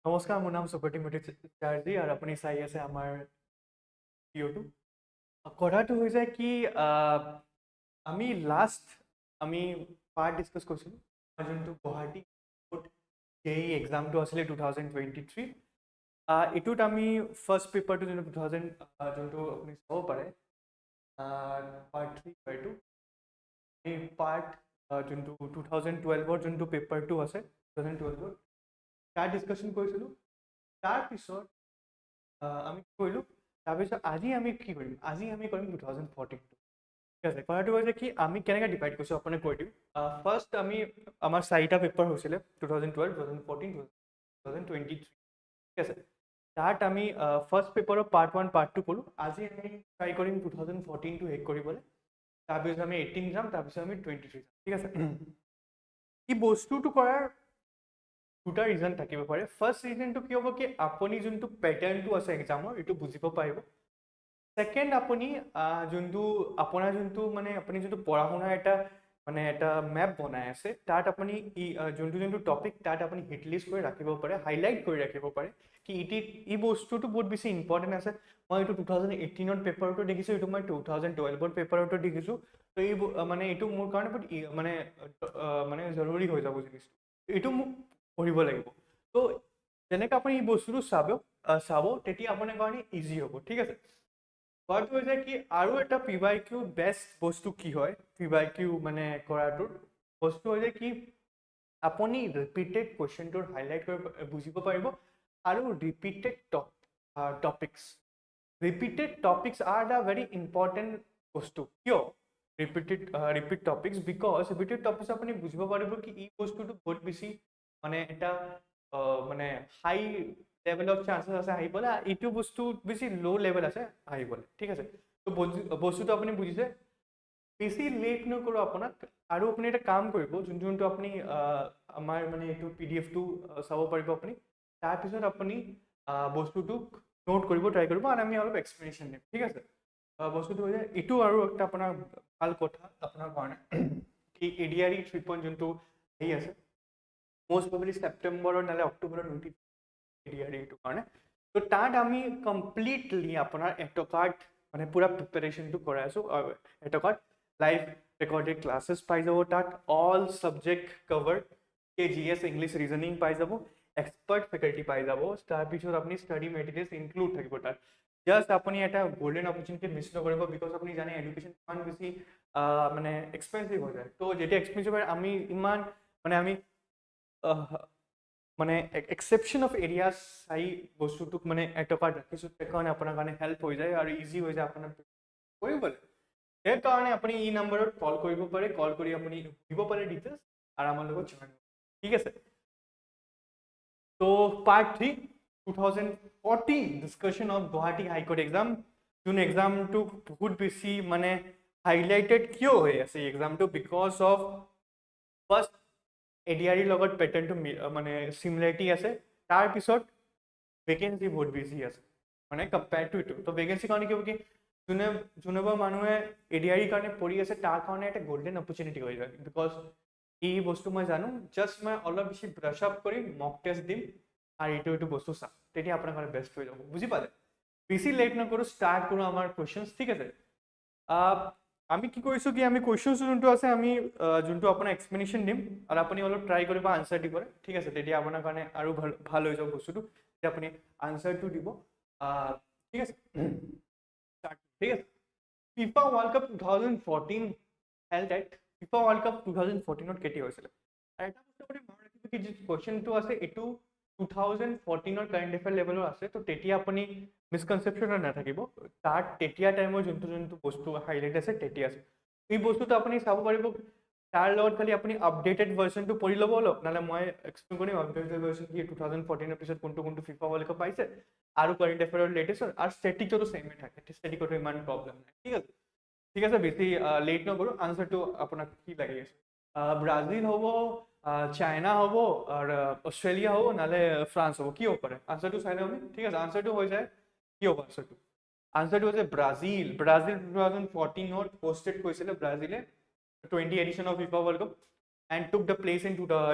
নমস্কাৰ, মোৰ নাম 𝐉𝐨𝐢𝐧 আৰু আপুনি চাই আছে আমাৰ ভিডিঅ'টো। কথাটো হৈছে কি আমি আমি পাৰ্ট ডিছকাছ কৰিছিলোঁ যোনটো গুৱাহাটী JAA এক্সামটো আছিলে 2023। এইটোত আমি ফাৰ্ষ্ট পেপাৰটো যোনটো 2000 যোনটো আপুনি চাব পাৰে Part-3 এইটো এই পাৰ্ট যোনটো 2012ৰ যোনটো পেপাৰটো আছে 2012ৰ তাৰ ডিছকাশ্যন কৰিছিলোঁ। তাৰপিছত আমি কি কৰিলোঁ, তাৰপিছত আজি আমি কি কৰিম, আজি আমি কৰিম 2014। ঠিক আছে, কথাটো হৈছে কি আমি কেনেকৈ ডিভাইড কৰিছোঁ আপোনাক কৈ দিওঁ। ফাৰ্ষ্ট আমাৰ 4টা পেপাৰ হৈছিলে 2012, 2014, 2023। ঠিক আছে, তাত আমি ফাৰ্ষ্ট পেপাৰৰ Part-1, Part-2 ক'লোঁ। আজি আমি ট্ৰাই কৰিম 2014টো শেষ কৰিবলৈ। তাৰপিছত আমি 18 যাম, তাৰপিছত আমি 23 যাম। ঠিক আছে, এই বস্তুটো কৰাৰ দুটা ৰিজন থাকিব পাৰে। ফাৰ্ষ্ট ৰিজনটো কি হ'ব কি আপুনি যোনটো পেটাৰ্ণটো আছে এক্সামৰ এইটো বুজিব পাৰিব। ছেকেণ্ড আপুনি আপোনাৰ যোনটো পঢ়া শুনাৰ এটা মেপ বনাই আছে তাত আপুনি যোনটো টপিক তাত আপুনি হিট লিষ্ট কৰি ৰাখিব পাৰে, হাইলাইট কৰি ৰাখিব পাৰে কি এই বস্তুটো বহুত বেছি ইম্পৰ্টেণ্ট আছে। মই এইটো 2018ৰ পেপাৰটো দেখিছোঁ, এইটো মই 2012ৰ পেপাৰটো দেখিছোঁ। তো এইটো মোৰ কাৰণে বহুত জৰুৰী হৈ যাব জিনিসটো, এইটো মোক পঢ়িব লাগিব। তো যেনেকৈ আপুনি এই বস্তুটো চাব তেতিয়া আপোনাৰ কাৰণে ইজি হ'ব। ঠিক আছে, কথাটো হৈছে কি আৰু এটা PYQ বেষ্ট বস্তু কি হয়, PYQ কৰাটোৰ বস্তু হৈছে কি আপুনি ৰিপিটেড কুৱেশ্যনটোৰ হাইলাইট কৰি বুজিব পাৰিব আৰু repeated topics are the very important বস্তু। কিয় repeat topics? Because repeated topics আপুনি বুজিব পাৰিব কি এই বস্তুটো বহুত বেছি এটা হাই লেভেল অফ চান্সেছ আছে আহিবলৈ, এইটো বস্তু বেছি ল' লেভেল আছে আহিবলৈ। ঠিক আছে, তো বস্তুটো আপুনি বুজিছে। বেছি লেট নকৰোঁ আপোনাক, আৰু আপুনি এটা কাম কৰিব যোনটো আপুনি আমাৰ এইটো PDF-টো চাব পাৰিব আপুনি। তাৰপিছত আপুনি বস্তুটোক নোট কৰিব ট্ৰাই কৰিব আৰু আমি অলপ এক্সপ্লেনেশ্যন দিম। ঠিক আছে, বস্তুটো হৈছে এইটো আৰু একটা আপোনাৰ ভাল কথা আপোনাৰ কাৰণে কি ADRE 3.0 যোনটো হেৰি আছে most probably সেপ্টেম্বৰৰ নালে অক্টোবৰৰ ADRE-টোৰ কাৰণে। তো তাত আমি কমপ্লিটলি আপোনাৰ এটকাত পুৰা প্ৰিপাৰেশ্যনটো কৰাই আছোঁ। এটকাত লাইভ ৰেকৰ্ডেড ক্লাছেছ পাই যাব, তাত all subject covered, GS English reasoning পাই যাব, এক্সপাৰ্ট ফেকাল্টি পাই যাব। তাৰপিছত আপুনি ষ্টাডি মেটেৰিয়েলছ ইনক্লুড থাকিব তাত। জাষ্ট আপুনি এটা গল্ডেন অপৰচুনিটি মিছ নকৰিব, বিকজ আপুনি জানে এডুকেশ্যন ইমান বেছি এক্সপেঞ্চিভ হৈ যায়। তো যেতিয়া এক্সপেঞ্চিভ হয় আমি ইমান আমি এক্সেপশ্যন অফ এৰিয়াছ চাই বস্তুটোক এটকাত ৰাখিছোঁ, সেইকাৰণে আপোনাৰ কাৰণে হেল্প হৈ যায় আৰু ইজি হৈ যায় আপোনাৰ কৰিবলৈ। সেইকাৰণে আপুনি এই নম্বৰত কল কৰিব পাৰে, কল কৰি আপুনি দিব পাৰে ডিটেইলছ আৰু আমাৰ লগত জইন। ঠিক আছে, তো Part-3 2014 discussion of Guwahati high court exam. যোন এক্সামটো বহুত বেছি হাইলাইটেড কিয় হৈ আছে এই এক্সামটো, বিকজ অফ ফাৰ্ষ্ট ADRE লগত পেটাৰ্ণটো চিমিলাৰিটি আছে, তাৰপিছত ভেকেঞ্চি বহুত বেছি আছে কম্পেয়াৰ টু এইটো। তো ভেকেঞ্চি কাৰণে কি হ'ব কি যোনবোৰ মানুহে ADRE কাৰণে পঢ়ি আছে তাৰ কাৰণে এটা গল্ডেন অপৰচুনিটি হৈ যায়। বিকজ এই বস্তু মই জানো, জাষ্ট মই অলপ বেছি ব্ৰাছ আপ কৰিম, মক টেষ্ট দিম আৰু এইটো বস্তু চাম, তেতিয়া আপোনাৰ কাৰণে বেষ্ট হৈ যাব। বুজি পালে? বেছি লেট নকৰোঁ, ষ্টাৰ্ট কৰোঁ আমাৰ কুৱেশ্যনছ। ঠিক আছে, আমি কি কৰিছোঁ কি আমি কুৱেশ্যনছ যোনটো আছে আমি যোনটো আপোনাৰ এক্সপ্লেনেশ্যন দিম আৰু আপুনি অলপ ট্ৰাই কৰিব আনচাৰ দিবলৈ। ঠিক আছে, তেতিয়া আপোনাৰ কাৰণে আৰু ভাল হৈ যাব বস্তুটো, তেতিয়া আপুনি আনচাৰটো দিব। ঠিক আছে, ঠিক আছে। FIFA World Cup 2014 held at FIFA World Cup 2014 কেতিয়া হৈছিলে? আৰু এটা বস্তু আপুনি মনত ৰাখিব কি যিটো কুৱেশ্যনটো আছে এইটো 2014 কাৰেণ্ট এফেয়াৰ লেভেলৰ আছে। তো তেতিয়া আপুনি মিছকনচেপশ্যন নাথাকিব, তাত তেতিয়া টাইমৰ যোনটো বস্তু হাইলাইট আছে তেতিয়া আছে। এই বস্তুটো আপুনি চাব পাৰিব, তাৰ লগত খালি আপুনি আপডেটেড ভাৰ্চনটো পঢ়ি ল'ব অলপ, নহ'লে মই এক্সপ্লেইন কৰিম আপডেটেড ভাৰ্চন কি 2014 পিছত কোনটো FIFA World Cup পাইছে আৰু কাৰেণ্ট এফেয়াৰৰ লেটেষ্ট আৰু ষ্টেটিকটো ছেমে থাকে, ষ্টেটিকতো ইমান প্ৰব্লেম নাই। ঠিক আছে, ঠিক আছে, বেছি লেট নকৰোঁ। আনচাৰটো আপোনাক কি লাগি আছে? ব্ৰাজিল হ'ব, চাইনা হ'ব, আৰু অষ্ট্ৰেলিয়া হ'ব, নহ'লে ফ্ৰান্স হ'ব? কি হ'ব পাৰে? আনচাৰটো চাই লওঁ আমি। ঠিক আছে, আনচাৰটো হৈ যায় কি হ'ব আনচাৰটো হৈছে ব্ৰাজিল 2014 হোষ্টেড কৰিছিলে ব্ৰাজিলে 20 edition of FIFA World Cup and took the place in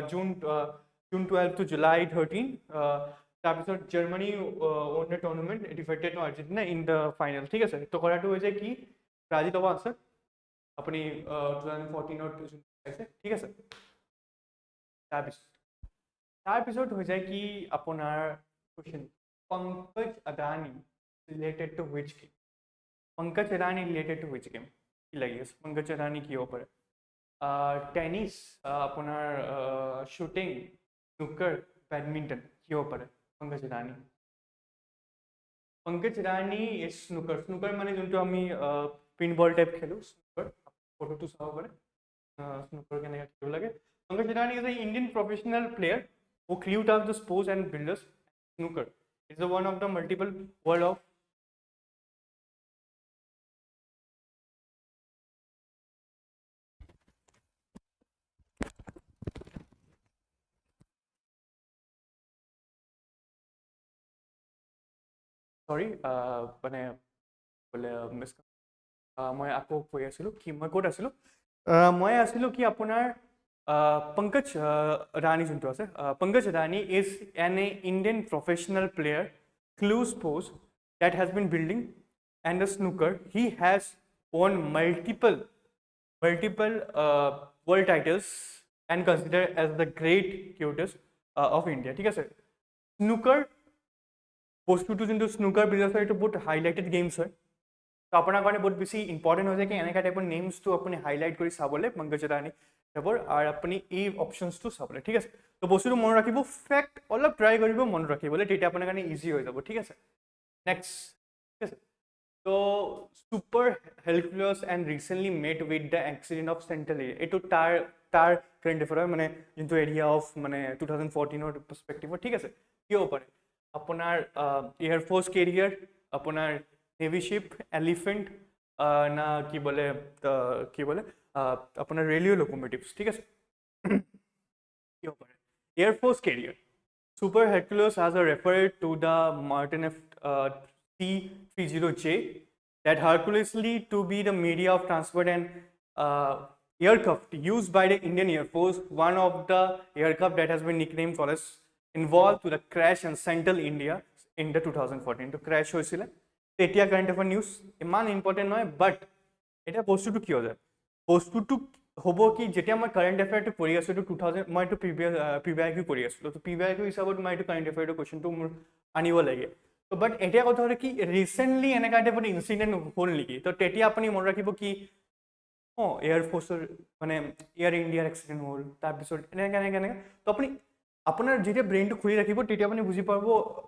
June 12 to July 13. তাৰপিছত Germany won the tournament, defeated Argentina in the final, ঠিক আছে। তো কথাটো হৈছে কি ব্ৰাজিল হ'ব আছে আপুনি 2014 চাইছে, ঠিক আছে। তাৰপিছত হৈ যায় কি আপোনাৰ question, Pankaj Adani related to which game? Pankaj Adani related to which game কি লাগি আছে? পংকজ আদানী কি হ'ব পাৰে? টেনিছ, আপোনাৰ শ্বুটিং, স্নুকাৰ, বেডমিণ্টন কি হ'ব পাৰে? Pankaj Adani is snooker. Snooker মানে যোনটো আমি পিন বল টাইপ খেলোঁ, স্নুকাৰ ফটোটো চাব পাৰে স্নুকাৰ কেনেকৈ খেলিব লাগে। Pankaj Adani is an Indian professional player who cleared up the sports and builders snooker. It's one of the multiple world of sorry মানে বোলে মই আকৌ কৈ আছিলোঁ কি মই ক'ত আছিলোঁ মই আছিলোঁ কি আপোনাৰ Pankaj Adani যোনটো আছে Pankaj Adani is an Indian professional player clue sports that has been building and the snooker. He has won multiple world titles and considered as the great cutest of India, ঠিক আছে। Snooker বস্তুটো যোনটো snooker business হয় এইটো বহুত highlighted games হয়। তো আপোনাৰ কাৰণে বহুত বেছি ইম্পৰ্টেণ্ট হৈ যায় কি এনেকুৱা টাইপৰ নেমছটো আপুনি হাইলাইট কৰি চাবলৈ পংকজ আদানী টাইপৰ আৰু আপুনি এই অপশ্যনছটো চাবলৈ, ঠিক আছে। তো বস্তুটো মনত ৰাখিব, ফেক্ট অলপ ট্ৰাই কৰিব মনত ৰাখিবলৈ, তেতিয়া আপোনাৰ কাৰণে ইজি হৈ যাব, ঠিক আছে। নেক্সট, ঠিক আছে। তো super helpless and recently mat with the accident of central area, এইটো তাৰ কাৰেণ্ট এফেয়াৰ হয়, মানে যোনটো এৰিয়া অফ মানে 2014 পাৰ্চপেক্টিভত, ঠিক আছে। কি হ'ব পাৰে? আপোনাৰ এয়াৰফ'ৰ্চ কেৰিয়াৰ, আপোনাৰ নেভি শ্বিপ, এলিফেণ্ট না কি বোলে আপোনাৰ ৰেলৱে লোকোমোটিভছ, ঠিক আছে। কি হ'ব পাৰে? Air force career Super Hercules has referred to the Martin C-30J that Herculeously to be the media of transport and aircraft used by the Indian Air Force. One of the aircraft that has been nicknamed for us involved to the crash in central India in the 2014. To crash hoisile. Etia current affair news iman important noy, but eta postu to ki ho jay? Postu to হ'ব কি যেতিয়া মই current এফেয়াৰটো কৰি আছোঁ এইটো 2000 মই এইটো PBIQ কৰি আছিলোঁ, তো PBIQ হিচাপত মই এইটো কাৰেণ্ট এফেয়াৰটো কুৱেশ্যনটো মোৰ আনিব লাগে। তো বাট এতিয়া কথা হ'ল কি ৰিচেণ্টলি এনেকুৱা টাইপৰ ইনচিডেণ্ট হ'ল নেকি? তো তেতিয়া আপুনি মনত ৰাখিব কি এয়াৰফ'ৰ্চৰ মানে এয়াৰ ইণ্ডিয়াৰ এক্সিডেণ্ট হ'ল, তাৰপিছত এনেকৈ তো আপুনি আপোনাৰ যেতিয়া ব্ৰেইনটো খুলি ৰাখিব তেতিয়া আপুনি বুজি পাব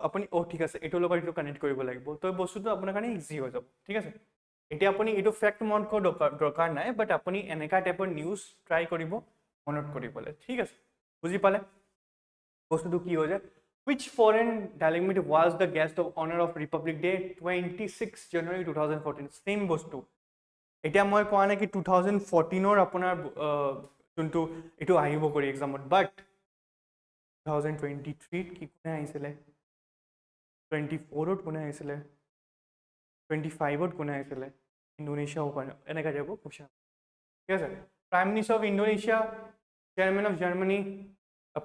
আপুনি ঠিক আছে এইটোৰ লগত এইটো কানেক্ট কৰিব লাগিব, তো বস্তুটো আপোনাৰ কাৰণে ইজি হৈ যাব, ঠিক আছে। এতিয়া আপুনি এইটো ফেক্ট মনত কৰা দৰকাৰ নাই, বাট আপুনি এনেকুৱা টাইপৰ নিউজ ট্ৰাই কৰিব মনত কৰিবলৈ, ঠিক আছে। বুজি পালে বস্তুটো কি হৈ যায়? Which foreign dignitary was the guest of honor of Republic Day 26 January 2014? Same বস্তু এতিয়া মই কোৱা নাই কি 2014 আপোনাৰ যোনটো এইটো আহিব কৰি এক্সামত, বাট 2023 কি কোনে আহিছিলে, 24 কোনে আহিছিলে, 25 কোনে আহিছিলে, ইণ্ডোনেছিয়া ওপেন এনেকৈ যাব কুৱেশ্যন, ঠিক আছে। Prime minister of Indonesia, chairman of Germany,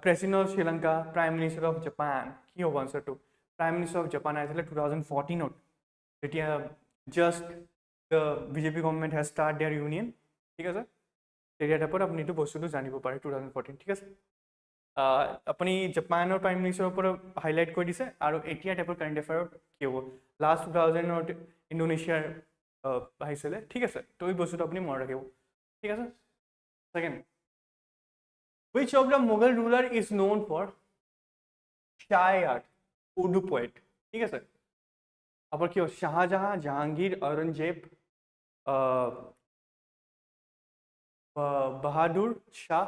president of Sri Lanka, prime minister of Japan, কি হ'ব আনচাৰটো? প্ৰাইম মিনিষ্টাৰ অফ জাপান আহিছিলে 2014 যেতিয়া just the BJP government has start their union, ঠিক আছে। তেতিয়া টাইপত আপুনি এইটো বস্তুটো জানিব পাৰে 2014, ঠিক আছে। আপুনি জাপানৰ প্ৰাইম মিনিষ্টাৰৰ ওপৰত হাইলাইট কৰি দিছে আৰু এতিয়া টাইপৰ কাৰেণ্ট এফেয়াৰত কি হ'ব? লাষ্ট 2000 ইণ্ডোনেছিয়াৰ আহিছিলে, ঠিক আছে। তো এই বস্তুটো আপুনি মনত ৰাখিব, ঠিক আছে। Second, which of the Mughal ruler is known for shy art, Urdu poet, ঠিক আছে। আবার কি শাহজাহান, জাহাঙ্গীর, ঔরঙ্গজেব, বাহাদুর শাহ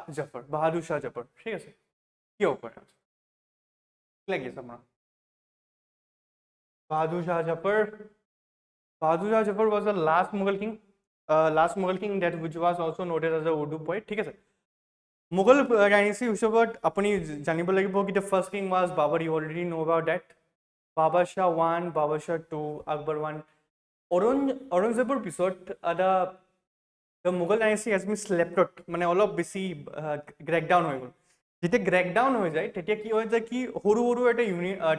জাফর, ঠিক আছে। কি হবে কি লাগিছে আপনার? Bahadur Shah Zafar was the last Mughal king that which was also noted as a Urdu poet, ঠিক আছে। Mughal dynasty হিসাবত আপুনি জানিব লাগিব কি the first king was Babur, you already know about that. Baba Shah 1, Baba Shah 2, Akbar 1. Aurangzebor পিছত the Mughal dynasty has been slept out, মানে অলপ বেছি crack down হৈ গ'ল। যেতিয়া ক্ৰেক ডাউন হৈ যায় তেতিয়া কি হয় যে কি সৰু সৰু এটা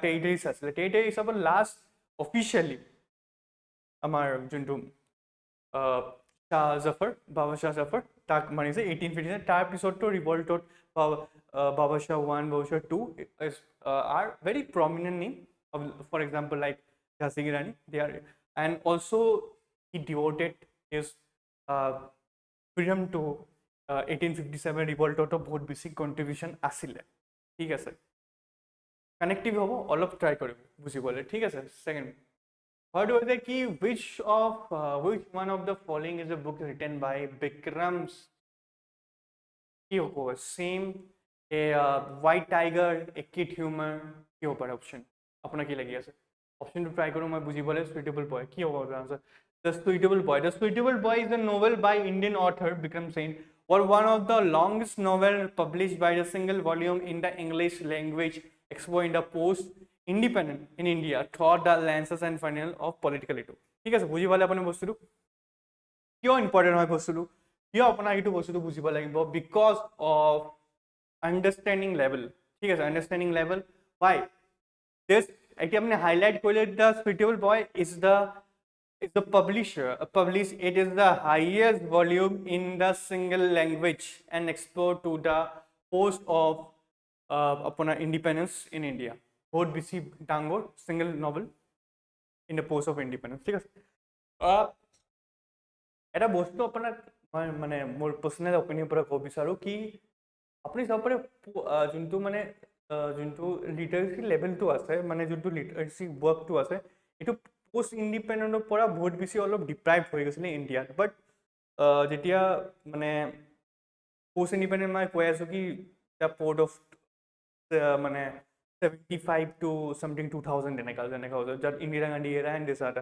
টেৰিটৰিজ আছিলে টেৰিটৰি হিচাপত লাষ্ট অফিচিয়েলি আমাৰ যোনটো বাবা শাহ জাফৰ তাক মাৰিছে 1859 তাৰপিছততো ৰিভল্টত বাবা শাহ 1 বাবা শাহ 2 are very prominent name for example like Jhansi Ki Rani they are and also he devoted his freedom to 1857 ৰিভল্টতো বহুত বেছি কণ্ট্ৰিবিউশ্যন আছিলে ঠিক আছে কানেক্টিভ হ'ব অলপ ট্ৰাই কৰিব বুজিবলৈ ঠিক আছে second What was the key? Which one of the following is a book written by Bikram's? Same a white tiger, a kid humor. Key over option. अपना की लगी ऐसे option to try करो मैं बुझी बोले suitable boy. Key over answer. The Suitable Boy. The Suitable Boy is a novel by Indian author Bikram Singh, or one of the longest novel published by the single volume in the English language, expo in the post independent in India throughout the lenses and funnel of political issue. ঠিক আছে বুঝি পালে আপুনি বস্তুটো কিয় important হয় বস্তুটো কিয় আপোনাৰ এইটো বস্তুটো বুজিব লাগিব বিকজ অফ আণ্ডাৰষ্টেণ্ডিং লেভেল ঠিক আছে আণ্ডাৰষ্টেণ্ডিং লেভেল ৱাই দিছ এতিয়া আপুনি হাইলাইট কৰিলে the suitable boy is the publisher published it is the highest volume in the single language and export to the post of upon independence in India बहुत बेसी डांगोर single novel in the post of independence ठीक আছে এটা বস্তু আপোনাৰ মই মানে মোৰ পাৰ্সোনাল অপিনিয়ন পৰা ক'ব বিচাৰো কি আপুনি চাব পাৰে যোনটো মানে যোনটো লিটাৰেসি লেভেলটো আছে মানে যোনটো লিটাৰেসি ওয়াৰ্কটো আছে এটো পোস্ট ইন্ডিপেন্ডেন্টৰ পৰা বহুত বেছি অলপ ডিপ্ৰাইভ হৈ গৈছিলে ইণ্ডিয়াত বাট যেতিয়া মানে পোস্ট ইন্ডিপেন্ডেন্ট মই কৈ আছো কি দ্য পোর্ট অফ মানে 75 to something 2000 এনেকা যাত ইন্দিৰা গান্ধী এৰা এণ্ড দিছ আৰ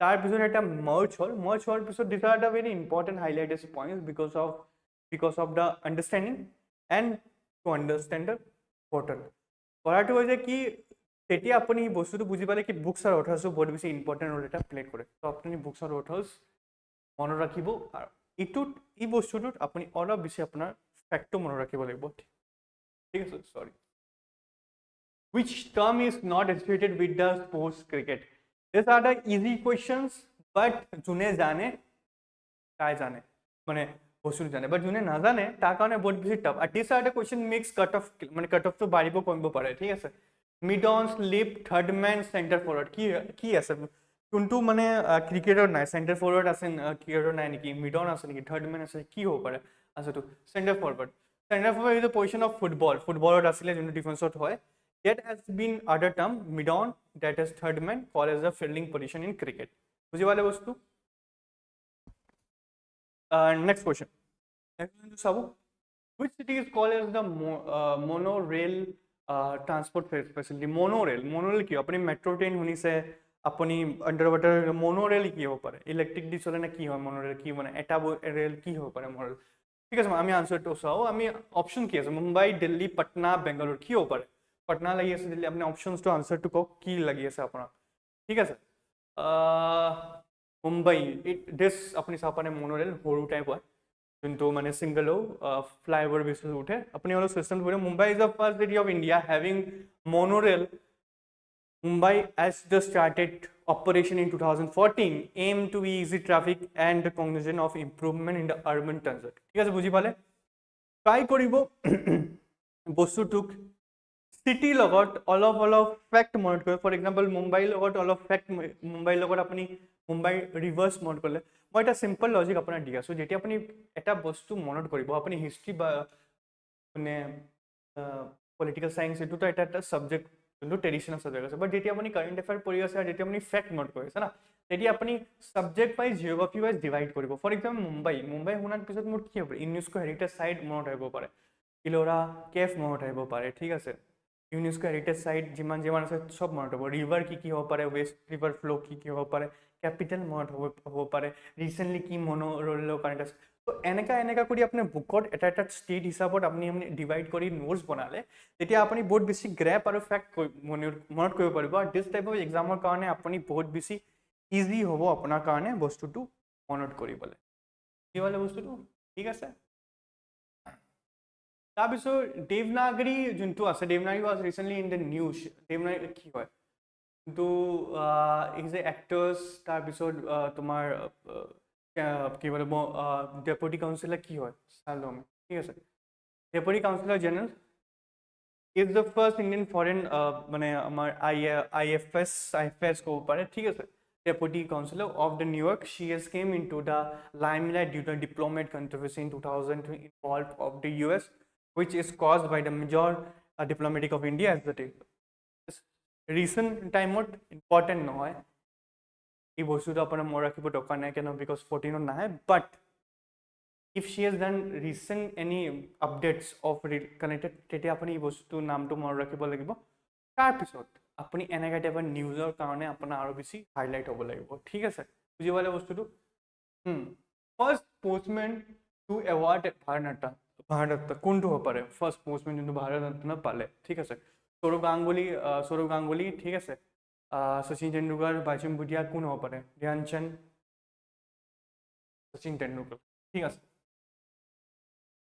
তাৰপিছত এটা মাৰ্চ হোৱাৰ পিছত দিছ আৰ এটা very important highlighted points because of the understanding and to understand the portal কৰাটো হৈছে কি তেতিয়া আপুনি বস্তুটো বুজি পালে কি বুকছ আৰু অথাৰ্ছো বহুত বেছি ইম্পৰ্টেণ্ট ৰোল এটা প্লে কৰে তো আপুনি বুকছ আৰু অথাৰ্ছ মনত ৰাখিব আৰু এই বস্তুটোত আপুনি অলপ বেছি আপোনাৰ ফেক্টটো মনত ৰাখিব লাগিব ঠিক আছে চৰি Which term is not associated with the sports cricket? These are the easy questions, but june jane kai jane mane question jane but june na jane tar karone bahut beshi tough and this are the question makes cut off mane cut off to baribo koibo pare thik ase mid on slip third man center forward ki ase kuntu mane cricketer nai center forward ase cricketer nai niki mid on ase niki third man ase ki hobo pare ase to center forward is the position of footballer asile jonu defense ot hoy. That has been other term mid on that is third man called as a fielding position in cricket. बुझी वाले वस्तु next question sabu which city is called as the monorail transport facility monorail ki apni metro train honi se apni underwater monorail ki ho pare electric di chole na ki hoy monorail ki bana eta rail ki ho pare monorail ঠিক আছে আমি answer তো চাও আমি option কি আছে মুম্বাই দিল্লী পাটনা বেঙ্গালুরু কি হব পারে पटना लगी আছে দিল্লী আপনি অপশনস টু আনসার টু কক কি লাগি আছে আপনার ঠিক আছে মুম্বাই দিস আপনি সাপানে মনোরেল সৰু টাইপ হয় যোনটো মানে সিঙ্গল ফ্লাইওভার বেসিস উঠে আপনি অলপ সিস্টেম করে Mumbai is the first city of India having monorail. Mumbai has just started operation in 2014 aim to easy traffic and the congestion of improvement in the urban transit ঠিক আছে বুঝি পালে try করিব বস্তুটোক সিটি লগত অলপ ফ্যাক্ট মনত কৰে ফৰ এক্সাম্পল মুম্বাই লগত অলপ ফ্যাক্ট মুম্বাই লগত আপুনি মুম্বাই ৰিভাৰ্স মনত কৰিলে মই এটা সিম্পল লজিক আপোনাক দি আছো যেতিয়া আপুনি এটা বস্তু মনত কৰিব আপুনি হিষ্ট্ৰী বা মানে পলিটিকেল সায়েন্স এটো এটা সাবজেক্ট যোনটো ট্ৰেডিশনেল সাবজেক্ট আছে বাট যেতিয়া আপুনি কাৰেণ্ট এফেয়াৰ পঢ়ি আছে আৰু যেতিয়া আপুনি ফ্যাক্ট মনত কৰি আছে না তেতিয়া আপুনি subject wise geography wise divide কৰিব ফৰ এক্সাম্পল মুম্বাই শুনাৰ পিছত মোৰ কি হ'ব ইউনেস্কো হেৰিটেজ সাইট মনত আহিব পাৰে ইলোৰা কেফ মনত আহিব পাৰে ঠিক আছে ইউনেস্কো হেৰিটেজ সাইট যিমান আছে সব মনত হ'ব ৰিভাৰ কি হ'ব পাৰে ৱেষ্ট ৰিভাৰ ফ্লো কি হ'ব পাৰে ক্যাপিটেল মনত হ'ব পাৰে ৰিসেন্টলি কি মনোৰলৰ কাৰেণ্ট আছে তো এনেকা কৰি আপুনি বুকত এটা ষ্টেট হিচাপত আপুনি ডিভাইড কৰি নোটছ বনালে তেতিয়া আপুনি বহুত বেছি গ্ৰেপ আৰু ফ্যাক্ট মনত কৰিব পাৰিব আৰু দিস টাইপ অফ এক্সামৰ কাৰণে আপুনি বহুত বেছি ইজি হ'ব আপোনাৰ কাৰণে বস্তুটো মনত কৰিবলৈ কি হ'লে বস্তুটো ঠিক আছে তাৰপিছত দেৱনাগৰী যোনটো আছে Devanagari was recently in the news Devanagari কি হয় কিন্তু ইজ এ এক্টৰ্ছ তাৰপিছত তোমাৰ কি বোলে ডেপুটি কাউন্সিলৰ কি হয় চালো আমি ঠিক আছে deputy councillor general is the first Indian foreign মানে আমাৰ IFS ক'ব পাৰে ঠিক আছে Deputy Counselor of the New York she has came into the limelight due to the diplomatic controversy in 2002 involved of the US which is caused by the major diplomatic of India as the day recent time important নহয় এই বস্তুটো আপোনাৰ মনত ৰাখিব দৰকাৰ নাই কেন because 14 নাহে but if she has done recent any updates of connected তেতিয়া আপুনি এই বস্তুটো নামটো মনত ৰাখিব লাগিব তাৰপিছত আপুনি এনেকা টাইপৰ নিউজৰ কাৰণে আপোনাৰ আৰু বেছি হাইলাইট হ'ব লাগিব ঠিক আছে বুজি পালে বস্তুটো first postman to award Bharat কোনটো হ'ব পাৰে ফাৰ্ষ্ট পোষ্টমেন যোনটো ভাৰত ৰত্ন পালে ঠিক আছে সৌৰভ গাংগুলী ঠিক আছে শচীন তেণ্ডুলকাৰ বাইচুং ভুটিয়া কোন হ'ব পাৰে ধ্যানচান্দ শচীন তেণ্ডুলকাৰ ঠিক আছে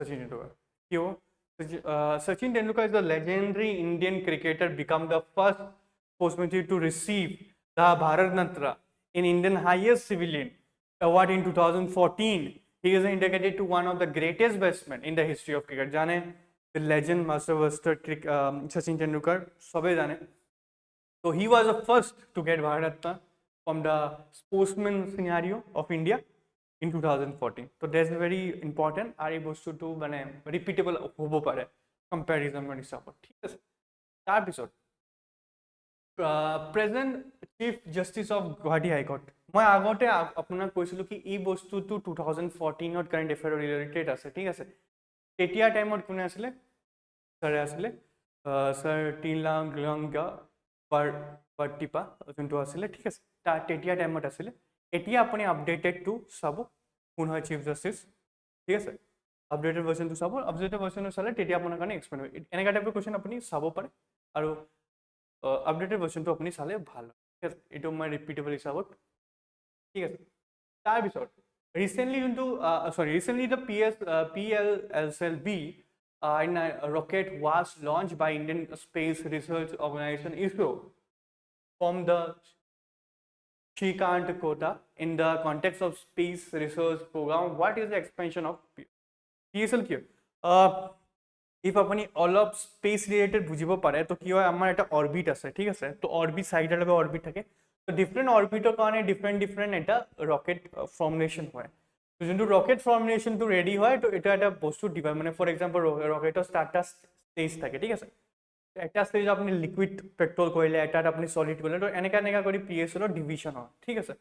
Sachin Tendulkar. Sachin Tendulkar is the legendary Indian cricketer, become the first postman to receive the Bharat Ratna in Indian highest civilian award in 2014. He is indicated to one of the greatest batsmen in the history of cricket. Jane the legend master blaster Sachin Tendulkar. Sabe jane. So he was the first to get Bharat Ratna from the sportsman scenario of India. In 2014 so that's very important আর এই বস্তুটো মানে repeatable হ'ব পাৰে কম্পেৰিজনৰ হিচাপত ঠিক আছে তাৰপিছত present chief justice of Guwahati high court মই আগতে আপোনাক কৈছিলো কি এই বস্তুটো 2014 ত কাৰেন্ট এফেয়াৰ ৰিলেটেড আছে ঠিক আছে তেতিয়া টাইমত কোনে আছিল স্যাৰ আছিল স্যাৰ তিলাংগা পাৰ্টিপা যোনটো আছিল ঠিক আছে তেতিয়া টাইমত আছিল এতিয়া আপুনি আপডেটেড টু চাব কোন হয় চিফ জাস্টিস ঠিক আছে আপডেটেড ভাৰ্সনটো চাব আপডেটেড ভাৰ্সনটো চালে তেতিয়া আপোনাৰ কাৰণে এক্সপ্লেইন হয় এনেকা টাইপৰ কোৱেশ্চন আপুনি চাব পাৰে আৰু আপডেটেড ভাৰ্সনটো আপুনি চালে ভাল ঠিক আছে এইটো মই ৰিপিটেবল হিচাপত ঠিক আছে তাৰপিছত recently the PLSLV rocket was launched by Indian Space Research Organization ISRO from the 𝐓𝐞𝐥𝐞𝐬𝐷 in the context of space research program. What is the expansion of PSL কি if আপুনি অলপ স্পেস রিলেটেড বুজিব পাৰে তো কি হয় আমাৰ এটা অৰবিট আছে ঠিক আছে তো অৰবিট সাইডৰ লগে অৰবিট থাকে তো ডিফাৰেন্ট অৰবিটৰ কাৰণে ডিফাৰেন্ট এটা ৰকেট ফৰ্মেশন হয় তো যোনটো ৰকেট ফৰ্মেশনটো ৰেডি হয় তো এটা এটা বস্তু দিবা মানে ফৰ এক্সাম্পল ৰকেটৰ স্টাৰ্টাৰ স্টেজ থাকে ঠিক আছে একটা স্টেজ আপনি লিকুইড পেট্ৰোল কইলে এটা আপনি সলিড কইলে তো এনেকা কৰি পিএসএল ৰ ডিভিশন হয় ঠিক আছে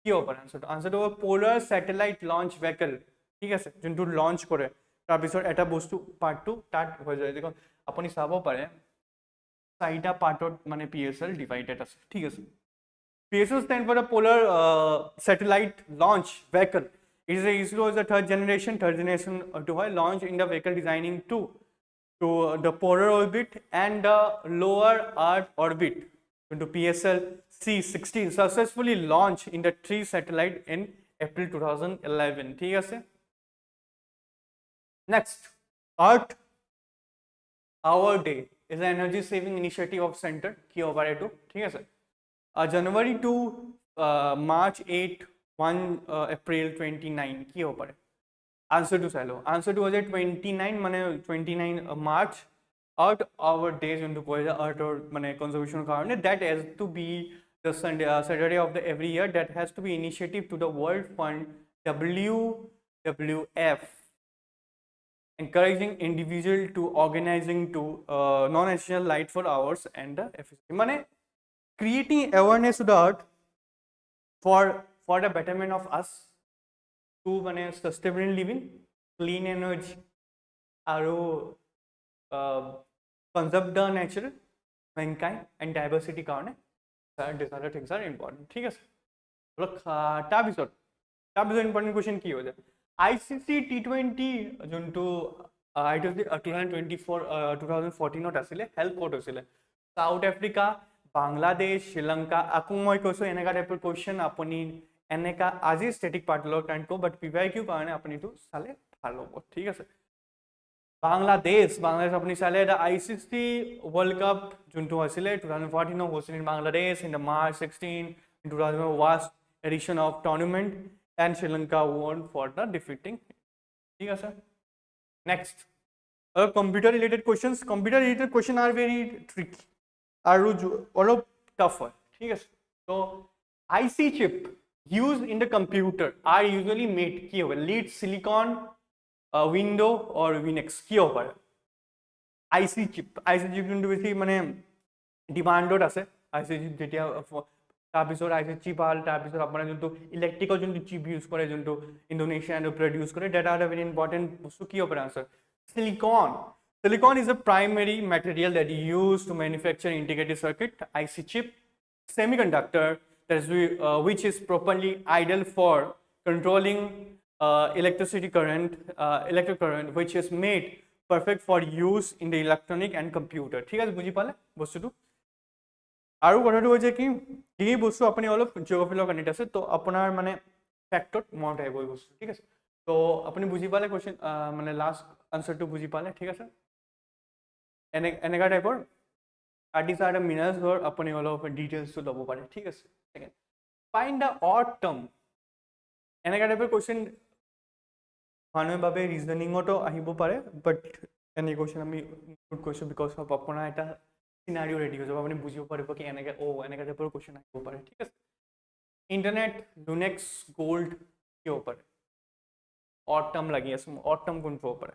কি হ'ব আনসাৰটো পোলাৰ স্যাটেলাইট লঞ্চ ভেহিকল ঠিক আছে যোনটো লঞ্চ কৰে তাৰ পিছত এটা বস্তু পাৰ্ট 2 স্টাৰ্ট হৈ যায় দেখুন আপুনি চাব পাৰে চাৰিটা পাৰ্টত মানে পিএসএল ডিভাইডেড আছে ঠিক আছে PSL stand for the polar satellite launch vehicle. It is ISRO is the third generation to launch in the vehicle designing to the polar orbit and the lower Earth orbit. Into PSL C-16 successfully launched in the 3 satellite in April 2011. ठीक है Next, Earth Hour Day is an energy saving initiative of Center key over to ठीक है January to March 8 1 April 29 की हो पड़े answer to चालो answer to हो जाए 29 माने 29 March Earth Hour Days into कोई Earth और माने conservation कारण that has to be the Saturday of the every year that has to be initiative to the World Fund WWF encouraging individual to organizing to non-essential light for hours and the efficiency माने creating awareness to the earth for the betterment of us to sustainable living, clean energy, conserve the nature, mankind and diversity karone these other things are important. ठीक है tab important question की हो जाए ICC T20 जोंटू ICC 2014 ত আছিলে health code হৈছিলে south Africa Bangladesh Sri Lanka আকু মই কৈছো এনেকা টাইপৰ কোৱেশ্চন আপুনি এনেকা আজি স্ট্যাটিক পাৰ্ট লৰ কাৰন কো বাট পিভাইকিউ কাৰণে আপুনি তো চালে ভাল হ'ব ঠিক আছে বাংলাদেশ আপুনি চালে এটা ICC World Cup যোনটো হৈছিলে 2014 হৈছিল in Bangladesh in the March 16 in 2000 was edition of tournament and Sri Lanka won for the defeating. ঠিক আছে next computer related question are very tricky আৰু অলপ tough হয় ঠিক আছে so IC chip used in the computer are usually made কি হবে lead silicon window or Linux কি হ'ব পাৰে IC chip যোনটো বেছি মানে ডিমাণ্ডত আছে IC chip যেতিয়া তাৰপিছত IC chip আল তাৰপিছত আপোনাৰ যোনটো ইলেক্ট্ৰিকৰ যোনটো চিপ ইউজ কৰে যোনটো ইণ্ডোনেছিয়ান প্ৰডিউচ কৰে that are a very important বস্তু কি হ'ব পাৰে answer silicon is a primary material that is used to manufacture integrated circuit IC chip semiconductor that is which is properly ideal for controlling electric current which is made perfect for use in the electronic and computer ঠিক আছে বুজি পালে বস্তুটো আৰু কথাটো হৈছে কি এই বস্তু আপুনি অলপ জিওগ্ৰাফি লগত কানেক্ট আছে তো আপোনাৰ মানে ফ্যাক্টত মনত আহিব এই বস্তু ঠিক আছে তো আপুনি বুজি পালে কোৱেশ্চন মানে লাষ্ট আনসাৰটো বুজি পালে ঠিক আছে এনেকা টাইপৰ these are the minerals or আপুনি অলপ ডিটেইলছটো ল'ব পাৰে ঠিক আছে সেকেন্ড ফাইন্ড দা অড টাৰ্ম এনেকা টাইপৰ কোৱেশ্চন মানুহে বাবে ৰিজনিংতো আহিব পাৰে বাট এনি কোৱেশ্চন আমি ইনক্লুড কৰিছো বিকজ অফ আপোনাৰ এটা সিনাৰিও ৰেডি হৈ যাব আপুনি বুজিব পাৰিব কি এনেকা টাইপৰ কোৱেশ্চন আহিব পাৰে ঠিক আছে ইন্টাৰনেট লুনেক্স গোল্ড কি হ'ব পাৰে অড টাৰ্ম লাগি আছে অড টাৰ্ম কোনটো হ'ব পাৰে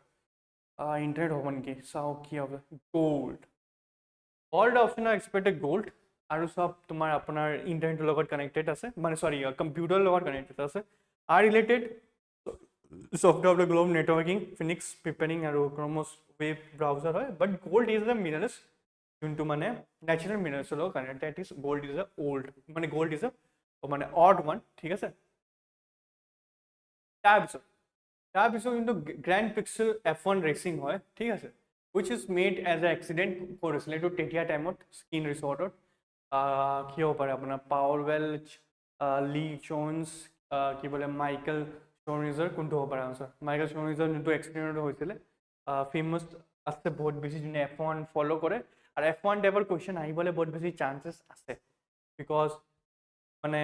ইন্টাৰনেট হ'ব নেকি চাও কি হ'ব gold all the option are expected gold আৰু সব তোমাৰ আপোনাৰ ইন্টাৰনেটৰ লগত কানেক্টেড আছে মানে সৰি কম্পিউটাৰ লগত কানেক্টেড আছে are related software of the globe networking phoenix preparing আৰু chromos web browser হয় but gold is the minerals যোনটো মানে natural minerals লগত connected is gold is a old মানে gold is a মানে odd one ঠিক আছে তাৰপিছত কিন্তু গ্ৰ্যান্ড পিক্সেল F1 ৰেচিং হয় ঠিক আছে which is made as an accident কৰিছিলে to তেতিয়া টাইমত স্কিন ৰিসৰ্টত কি হ'ব পাৰে আপোনাৰ পাৱাৰ ৱেলচ লি জোনছ কি বলে মাইকেল শোনিজাৰ কোনটো হ'ব পাৰে আনসাৰ মাইকেল শোনিজাৰ যোনটো এক্সিডেন্ট হৈছিলে ফেমাস আছে বহুত বেছি যোনে F1 ফলো কৰে আৰু F1 টাইপৰ কোৱেশ্চন আহিবলৈ বহুত বেছি চান্সেস আছে বিকজ মানে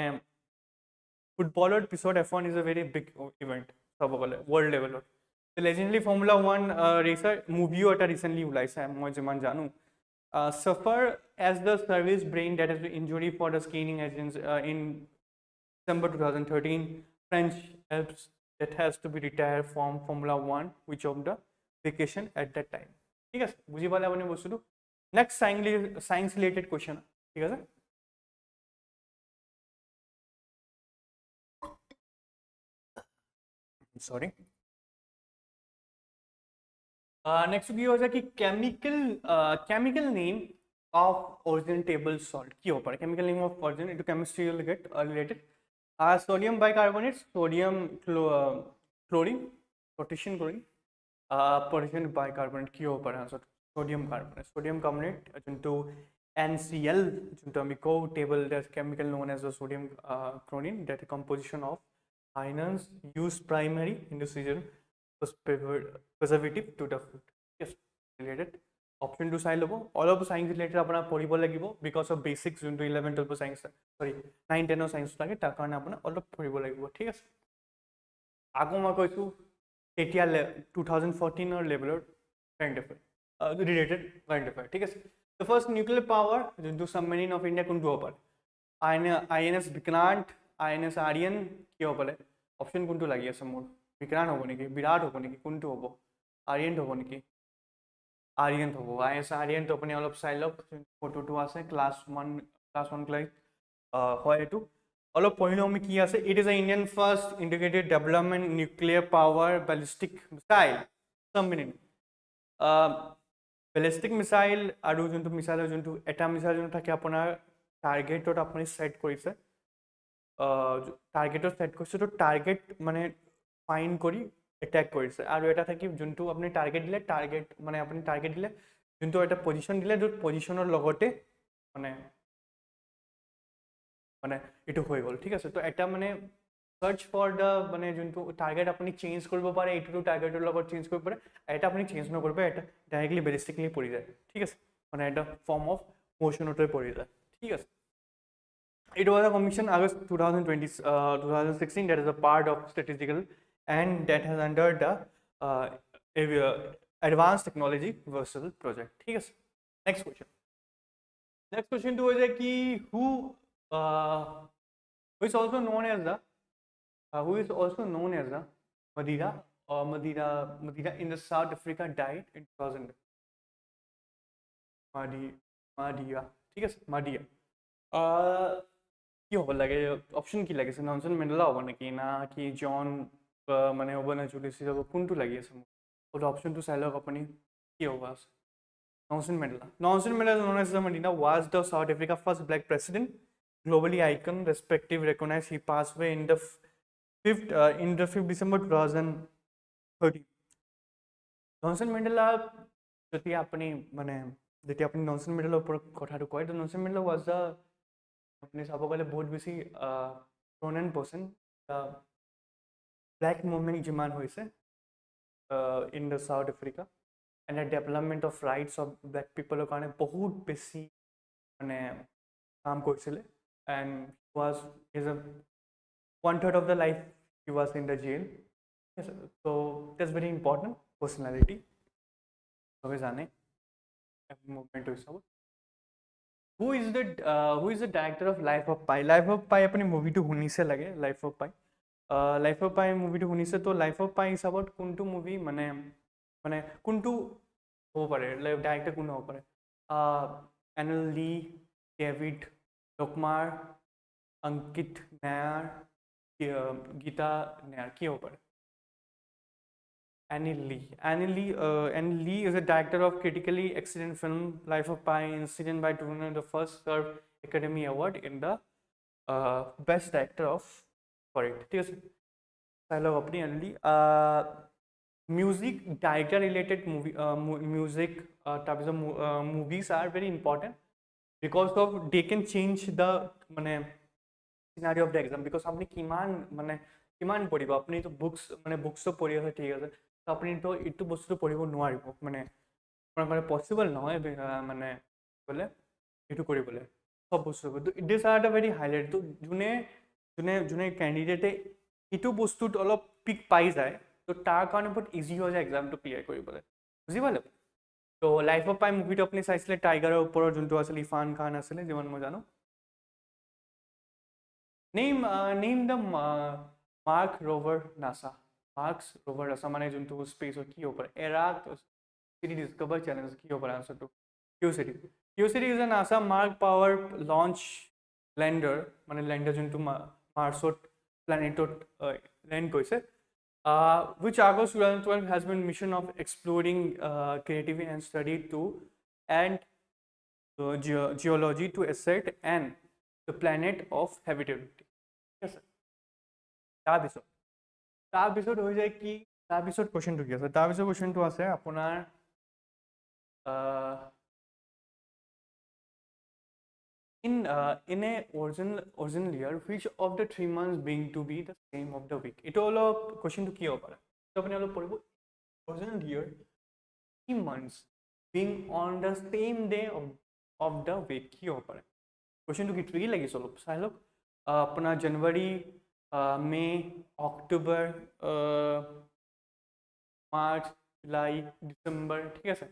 ফুটবলৰ পিছত F1 is a very big event সব গলে world level The legendary Formula 1 racer movie eta recently ulaise moi jiman janu suffer as the service brain that has been injury for the skiing agents in December 2013 French Alps that has to be retired from Formula 1 which of the vacation at that time ঠিক আছে বুজি পালে আপুনি বস্তুটো next science related question ঠিক আছে sorry next কি হৈছে কি chemical name of origin table salt কি হ'ব পাৰে chemical name of origin into chemistry related sodium bicarbonate sodium chlorine potassium chlorine potassium bicarbonate কি হ'ব পাৰে আনসাৰ sodium carbonate যোনটো NCl যোনটো আমি কও table that chemical known as the sodium chlorine that is composition of ions used primary industrial preservative to the food yes related option 2 চাই লব all of science related আপোনাৰ পঢ়িব লাগিব because of basics যোনটো 11 12 science sorry 9 10 science লাগে তাৰ কাৰণে আপোনাৰ অলপ পঢ়িব লাগিব ঠিক আছে আগো মই কৈছো এতিয়া 2014 ৰ লেভেলৰ current affair related current affair ঠিক আছে the first nuclear power যোনটো submarine of India কোনটো হ'ব পাৰে INS Vikrant INS Aryan কি হ'ব পাৰে অপচন কোনটো লাগি আছে মোৰ বিক্ৰান্ত হ'ব নেকি বিৰাট হ'ব নেকি কোনটো হ'ব আৰিয়েন্ট হ'ব নেকি আৰিয়েন্ট হ'ব INS আৰিয়েন্ট আপুনি অলপ চাই লওক ফটোটো আছে ক্লাছ 1 ক্লাছ হয় এটো অলপ পঢ়িলো আমি কি আছে it is a Indian first integrated development nuclear power ballistic missile submarine ballistic missile আৰু যোনটো মিসাইল যোনটো এটা মিসাইল যোনটো থাকে আপোনাৰ টাৰ্গেটত আপুনি সেট কৰিছে টাৰ্গেটত সেট কৰিছে তো টাৰ্গেট মানে ফাইন কৰি অ্যাটাক কৰিছে আৰু এটা থাকি যোনটো আপুনি টাৰ্গেট দিলে টাৰ্গেট মানে আপুনি টাৰ্গেট দিলে যোনটো এটা পজিশন দিলে যত পজিশনৰ লগতে মানে এটো হৈ গল ঠিক আছে তো এটা মানে সার্চ ফর দ্য মানে যোনটো টার্গেট আপুনি চেঞ্জ কৰিব পাৰে এইটো টাৰ্গেটৰ লগত চেঞ্জ কৰিব পাৰে এটা আপুনি চেঞ্জ নকৰিব এটা ডাইৰেক্টলি বেলিষ্টিকলি পৰি যায় ঠিক আছে মানে এটা ফৰ্ম অফ মোশনতে পৰি যায় ঠিক আছে it was a commission August 2020 2016 that is a part of statistical and that has under the advanced technology versal project ठीक है next question to is कि who is also known as the Madeira Madeira in the South Africa died in 2000 Madeira ठीक है Madeira কি হ'ব লাগে option কি লাগিছে ননসন মেন্ডেলা হ'ব নেকি না কি জন মানে হ'ব না জুলিয়াস হ'ব কোনটো লাগি আছে মোৰ অপশনটো চাই লওক আপুনি কি হ'ব আছে Nelson Mandela known as the Mandela was the South Africa first black president globally icon respective recognized he passed away in the 5th December 2013 Nelson Mandela যেতিয়া আপুনি Nelson Mandela ওপৰত কথাটো কয় Nelson Mandela was the अपने सब को बहुत बेसी prominent person black movement जिमान हुई से in the South Africa and the development of rights of black people लोग आने बहुत बेसी अपने काम कोई से ले and was is a 1/3 of the life he was in the jail yes, so that's very important personality so we जाने movement हुई सब who is the director of Life of Pi अपनी movie to हुनी से लगे Life of Pi movie to हुनी से तो Life of Pi is about कुंटू movie मने कुंटू हो पड़े like director कुंटू हो पड़े Anil Lee David Lokmar अंकित नायर गीता नायर की हो पड़े Anil Lee is a director of critically excellent film Life of Pi incident by winning the first served Academy Award in the best director of for it ठीक है dialogue अपनी Anil Lee music director related music types of movies are very important because of they can change the মানে scenario of the exam because আপনি কিমান পঢ়িব আপনি তো books তো পঢ়ি আছে ঠিক আছে তো আপনি তো ইটো বস্তু পঢ়িব নোৱাৰিব মানে আপোনাৰ কাৰণে পসিবল নহয় মানে বলে ইটো কৰিবলে সব বস্তু this are the very highlight তো যোনে ক্যান্ডিডেটে ইটো বস্তুত অলপ পিক পাই যায় তো তাৰ কাৰণে বহুত ইজি হৈ যায় এক্সামটো ক্লিয়াৰ কৰিবলৈ বুজি পালে তো লাইফ অফ পাই মুভিটো আপুনি চাইছিলে টাইগাৰৰ ওপৰত যোনটো আছিল ইৰফান খান আছিলে যিমান মই জানো name the Mark rover NASA माने जो स्पेस की ऊपर एराक सिटी डिस्कवर चैलेंज की ऊपर answer to curiosity is an NASA Mars rover launch lander माने लैंडर जो मार्सत प्लैनेटत लैंड करिसे which August 2012 has been mission of exploring creativity and study to and geology to assert and the planet of habitability yes sir তাৰপিছত হৈ যায় কি তাৰপিছত কোৱেশ্চনটো কি আছে তাৰপিছত কোৱেশ্চনটো আছে আপোনাৰ in a original year which of the 3 months being to be the same of the week এটা হলো কোৱেশ্চনটো কি হ'ব পাৰে তো আপুনি অলপ পঢ়িব original year 3 months being on the same day of the week কি হ'ব পাৰে কোৱেশ্চনটো কি ট্ৰিকি লাগিছে অলপ চাই লওক আপোনাৰ জানুৱাৰী May, October, March, July, December ঠিক আছে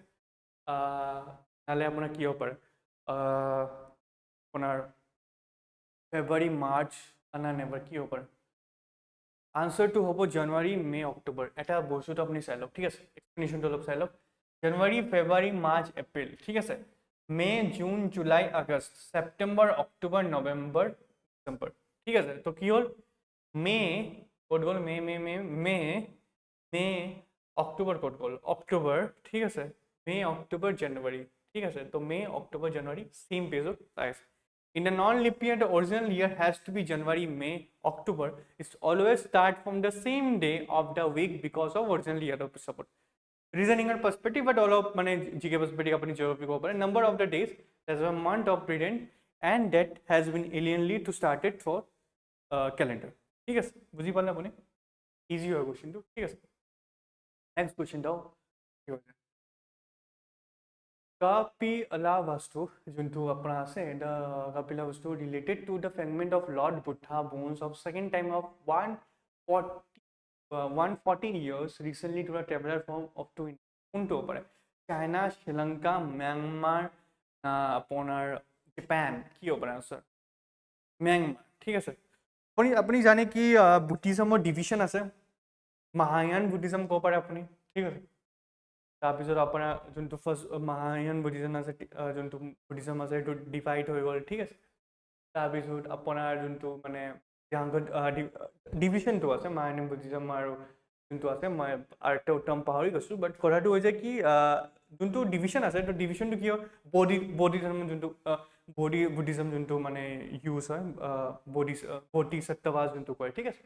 নালে আপোনাৰ কি হ'ব পাৰে আপোনাৰ February, March আনা নেভাৰ কি হ'ব পাৰে আনসাৰটো হ'ব জানুৱাৰী মে অক্টোবৰ এটা বস্তুটো আপুনি চাই লওক ঠিক আছে এক্সপ্লেনেশ্যনটো অলপ চাই লওক জানুৱাৰী ফেব্ৰুৱাৰী মাৰ্চ এপ্ৰিল ঠিক আছে May June July August September October November December ঠিক আছে তো কি হ'ল मे कोड गोल मे अक्टोबर कोड गोल अक्टोबर ठीक है मे अक्टोबर जनवरी ठीक है तो May October January same page in the non-leap year the original year has to be January May October it's always start from the same day of the week because of original year of support reasoning and perspective but all of mane GK perspective apni geography ko upar number of the days there's a month of present and that has been alienly to started for calendar ঠিক আছে, বুজি পালে আপুনি? Easy হয় কুৱেশ্যনটো, ঠিক আছে। Next কুৱেশ্যনটো কি হৈছে, Kapilavastu, যোনটো আপোনাৰ আছে, the Kapilavastu related to the fragment of Lord Buddha bones of second time of 140 years recently to the traveler form of two কোনটো পাৰে? চাইনা, শ্ৰীলংকা, ম্যানমাৰ, আপোনাৰ জাপান, কি হ'ব আনসাৰ? ম্যানমাৰ, ঠিক আছে। আপুনি জানে কি বুদ্ধিজমৰ ডিভিজন আছে, মহায়ান বুদ্ধিজম ক'ব পাৰে আপুনি, ঠিক আছে। তাৰপিছত আপোনাৰ যোনটো ফাৰ্ষ্ট মহায়ান বুদ্ধিজম আছে, যোনটো বুদ্ধিজম আছে সেইটো ডিভাইড হৈ গ'ল, ঠিক আছে। তাৰপিছত আপোনাৰ যোনটো মানে ডিভিজনটো আছে মহায়ান বুদ্ধিজম আৰু যোনটো আছে, মই আৰ্ট উত্তম পাহৰি গৈছোঁ, বাট কথাটো হৈছে কি যোনটো ডিভিজন আছে সেইটো ডিভিজনটো কি হয়, বৌদ্ধিজম যোনটো বুদ্ধিজম যোনটো মানে ইউজ হয়, বোধিসত্ত্ববাদ যোনটো কয়, ঠিক আছে।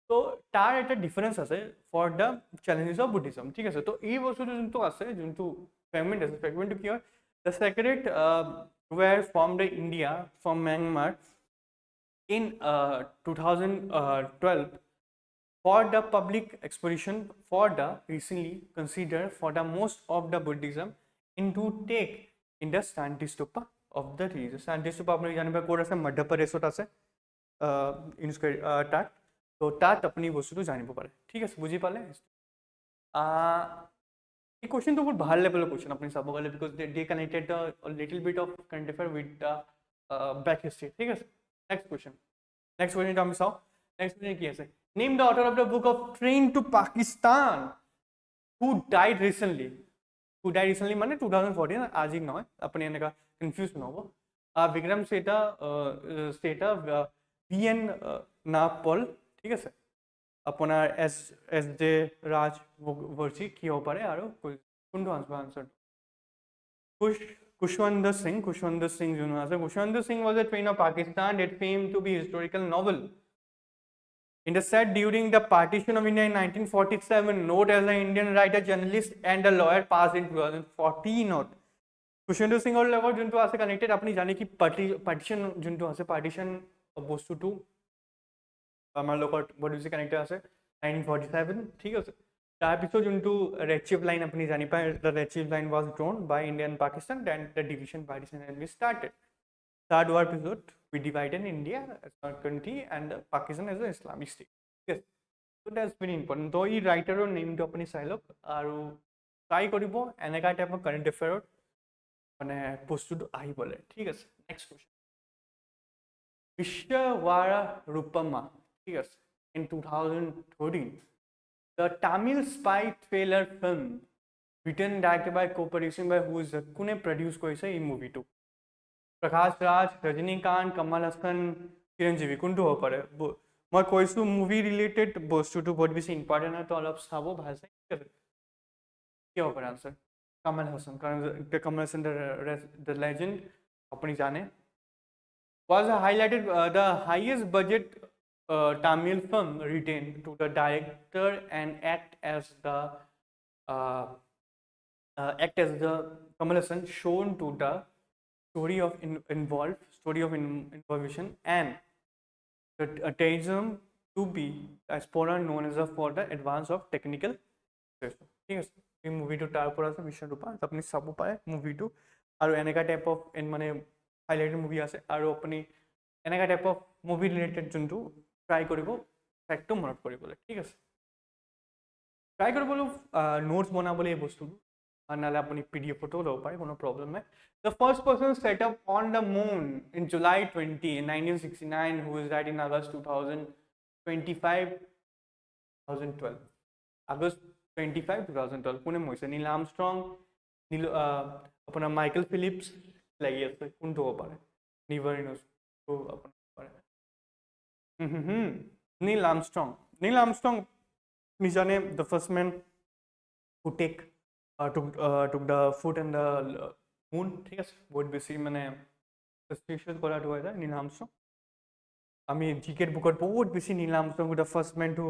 তো তাৰ এটা ডিফাৰেঞ্চ আছে for the challenges of Buddhism, ঠিক আছে। তো এই বস্তুটো যোনটো আছে, যোনটো ফ্ৰেগমেণ্ট আছে, ফ্ৰেগমেণ্টটো কি হয়, the secret were from the India from Myanmar in 2012 for the public exposition for the recently considered for the most of the Buddhism into take in the Shanti Stupa of the region. Shanti Stupa apni janiba kod ase, Madhya Pradesh ase tat, to tat apni bostu janibo pare, thik ase, buji pale? এই কোয়েশ্চনটো বহুত ভাল লেভেলৰ question আপুনি চাব গ'লে, because they connected little bit of current affair with the back history, ঠিক আছে। Next কুৱেশ্যনটো আমি চাওঁ। নেক্সট কুৱেশ্যন কি আছে, name the author of the book of train to Pakistan who died recently. Who died recently মানে 2014, আজি নহয়, আপুনি এনেকুৱা কনফিউজ নহ'ব। বিক্ৰম শ্বেতা, VN নাপল, ঠিক আছে। আপোনাৰ এছ.জে. ৰাজবংশী কি হ'ব পাৰে, আৰু কোনটো আনসাৰ? Khushwant Singh যোন আছে, Khushwant Singh was a train of Pakistan that famed to be historical novel. In the set during the partition of India in 1947, note as an Indian writer, journalist and a lawyer, passed in 2014. Note Khushwant Singh or লগত যোনটো আছে connected, আপুনি জানে কি partition যোনটো আছে, partition বস্তুটো আমাৰ লগত বহুত বেছি কানেক্টেড আছে 1947, ঠিক আছে। তাৰপিছত যোনটো ৰেড চিপ লাইন আপুনি জানি পায়, the red chip line was drawn by India and Pakistan, then the division partition had be started. Start হোৱাৰ পিছত we divided India as a country and Pakistan as an Islamic state, ঠিক আছে। ত' that's very important. ত' ই ৰাইটাৰৰ নেমটো আপুনি চাই লওক আৰু ট্ৰাই কৰিব এনেকুৱা টাইপৰ কাৰেণ্ট এফেয়াৰত মানে বস্তুটো আহিবলৈ, ঠিক আছে। নেক্সট কুৱেশ্যন, Vishwarupa, ঠিক আছে, in 2013 the Tamil spy thriller film written directed by co-producing by who is কোনে প্ৰডিউচ কৰিছে এই মুভিটো? প্ৰকাশ ৰাজ, ৰজনীকান্ত, কমল হাসান, চিৰঞ্জীৱী, কোনটো হ'ব পাৰে? মই কৈছোঁ মুভি ৰিলেটেড বস্তুটো বহুত বেছি ইম্পৰ্টেণ্ট হয়, তো অলপ চাব ভালছে, ঠিক আছে। কি হ'ব পাৰে আনসাৰ? কমল হাসান, কাৰণ কমল হাসান দ্য লেজেণ্ড আপুনি জানে, was highlighted the highest budget Tamil film written to the director and act as the Kamal Hassan shown to the story of involvement and the terrorism to be as program known as for the advance of technical system, ঠিক আছে। এই মুভিটো তাৰ পৰা আছে, বিশ্বৰূপা, আপুনি চাব পাৰে মুভিটো। আৰু এনেকুৱা টাইপ অফ মানে হাইলাইটেড মুভি আছে, আৰু আপুনি এনেকুৱা টাইপ অফ মুভি ৰিলেটেড যোনটো ট্ৰাই কৰিব ফেক্টটো মনত কৰিবলৈ, ঠিক আছে। ট্ৰাই কৰিবলৈ নোটছ বনাবলৈ এই বস্তুটো, নহ'লে আপুনি PDF-তো ল'ব পাৰে, কোনো প্ৰব্লেম নাই। The first person set up on the moon in July 20, 1969, who is died in August 2012. August 25, 2012 কোনে মৰিছে? নীল আৰ্মষ্ট্ৰং, আপোনাৰ মাইকেল ফিলিপছ লাগি আছে, কোনটো হ'ব পাৰে? নিভাৰ ইন'ছ নীল আৰ্মষ্ট্ৰং জানে, the first man who took the foot and the moon, ঠিক আছে। বহুত বেছি মানে স্পেচিয়াছ কৰাটো হৈ যায় নীল আৰ্মষ্ট্ৰং। আমি জিকেট বুকত বহুত বেছি Neil Armstrong the first man to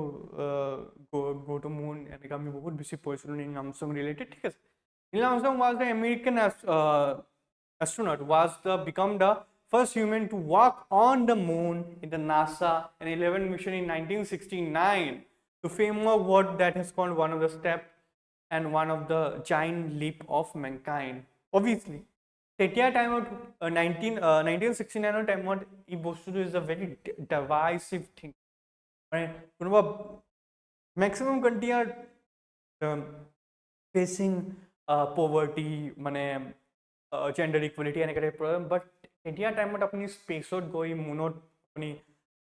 go to moon এনেকৈ আমি বহুত বেছি পঢ়িছিলোঁ নীল আৰ্মষ্ট্ৰং ৰিলেটেড, ঠিক আছে। Neil Armstrong was the American astronaut, was become the first human to walk on the moon in the NASA and 11 mission in 1969 to frame a word that has called one of the step and one of the giant leap of mankind. Obviously, তেতিয়া টাইমত 1969 টাইমত এই বস্তুটো is a very ডিভাইচিভ thing মানে কোনোবা maximum country R fetching poverty মানে gender equality এনেকৈ type problem বাট তেতিয়া টাইমত আপুনি স্পেচত গৈ মুনত আপুনি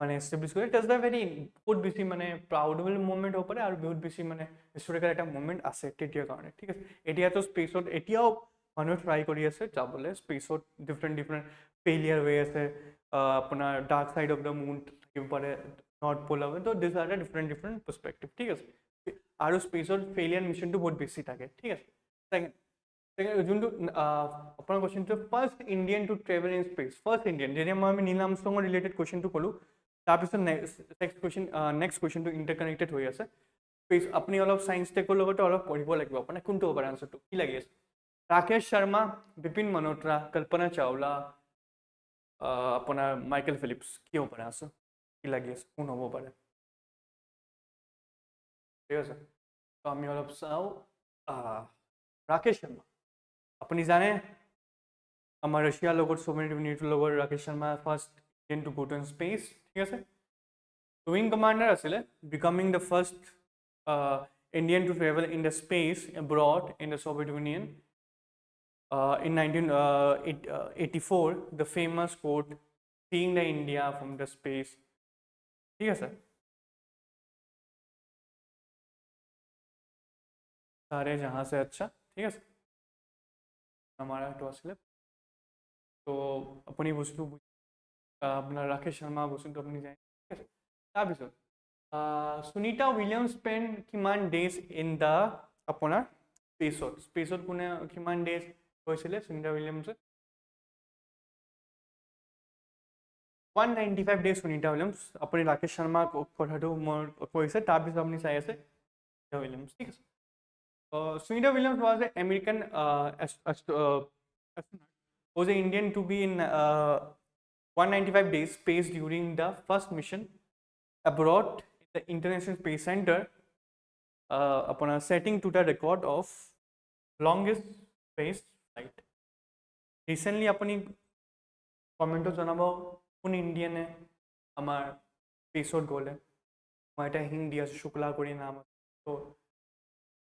মানে এষ্টাব্লিছ কৰে ইট ইজ দ্য ভেৰি বহুত বেছি মানে প্ৰাউডেবল মুভমেণ্ট হ'ব পাৰে আৰু বহুত বেছি মানে হিষ্টৰিকেল এটা মুভমেণ্ট আছে তেতিয়াৰ কাৰণে ঠিক আছে এতিয়াতো স্পেচত এতিয়াও মানুহে ট্ৰাই কৰি আছে যাবলৈ স্পেচত ডিফাৰেণ্ট ফেইলিয়াৰ হৈ আছে আপোনাৰ ডাৰ্ক ছাইড অফ দ্য মুন থাকিব পাৰে নৰ্থ প'ল হ'ব তো দিছ আৰ দ্য ডিফাৰেণ্ট পাৰ্চপেক্টিভ ঠিক আছে আৰু স্পেচত ফেইলিয়াৰ মিছনটো বহুত বেছি থাকে ঠিক আছে ছেকেণ্ড যোনটো আপোনাৰ কুৱেশ্যনটো first Indian to travel in space first Indian যেতিয়া মই নীল আৰ্মষ্ট্ৰঙৰ ৰিলেটেড কুৱেশ্যনটো ক'লোঁ তাৰপিছত নেক্সট কুৱেশ্যনটো ইণ্টাৰকানেক্টেড হৈ আছে স্পেচ আপুনি অলপ ছায়েন্স টেকৰ লগতে অলপ পঢ়িব লাগিব আপোনাৰ কোনটো হ'ব পাৰে আনচাৰটো কি লাগি আছে राकेश शर्मा विपिन मल्होत्रा कल्पना चावला अपना माइकल फिलिप्स কি হ'ব পাৰে আছে কি লাগি আছে কোন হ'ব পাৰে ঠিক আছে তো আমি অলপ চাওঁ ৰাকেশ শৰ্মা আপুনি জানে আমাৰ ৰাছিয়াৰ লগত সোভিয়েট ইউনিয়নৰ লগত Rakesh Sharma first Indian to go to space ঠিক আছে উইং কমাণ্ডাৰ আছিলে becoming the first Indian to travel in the space abroad in the Soviet Union in 1984, the famous quote, "Seeing the India from the space." ठीक है sir सारे जहाँ से अच्छा ठीक है सर हमारा टॉस तो अपनी बस्तु अपना राकेश शर्मा बस्तु अपनी जाए ठीक है তাৰপিছত সুনিতা উইলিয়ামছ স্পেণ্ড কিমান ডেজ ইন দ্য আপোনাৰ স্পেচত কোনে কিমান ডেজ কৈছিলে সুনিতা উইলিয়ামছে 195 days সুনিতা উইলিয়ামছ আপুনি ৰাকেশ শৰ্মা কথাটো মই কৈছে তাৰপিছত আপুনি চাই আছে সুনিতা উইলিয়ামছ ঠিক আছে Sunita Williams was an American astronaut was an Indian to be in 195 days space during the first mission abroad in the International Space Center upon setting to the record of longest space flight. Recently, अपनी कमेंटो जनाब কোন ইন্ডিয়ানে আমার স্পেসত গ'লে মই এটা hint দি আছোঁ শুক্লা কৰি নাম তো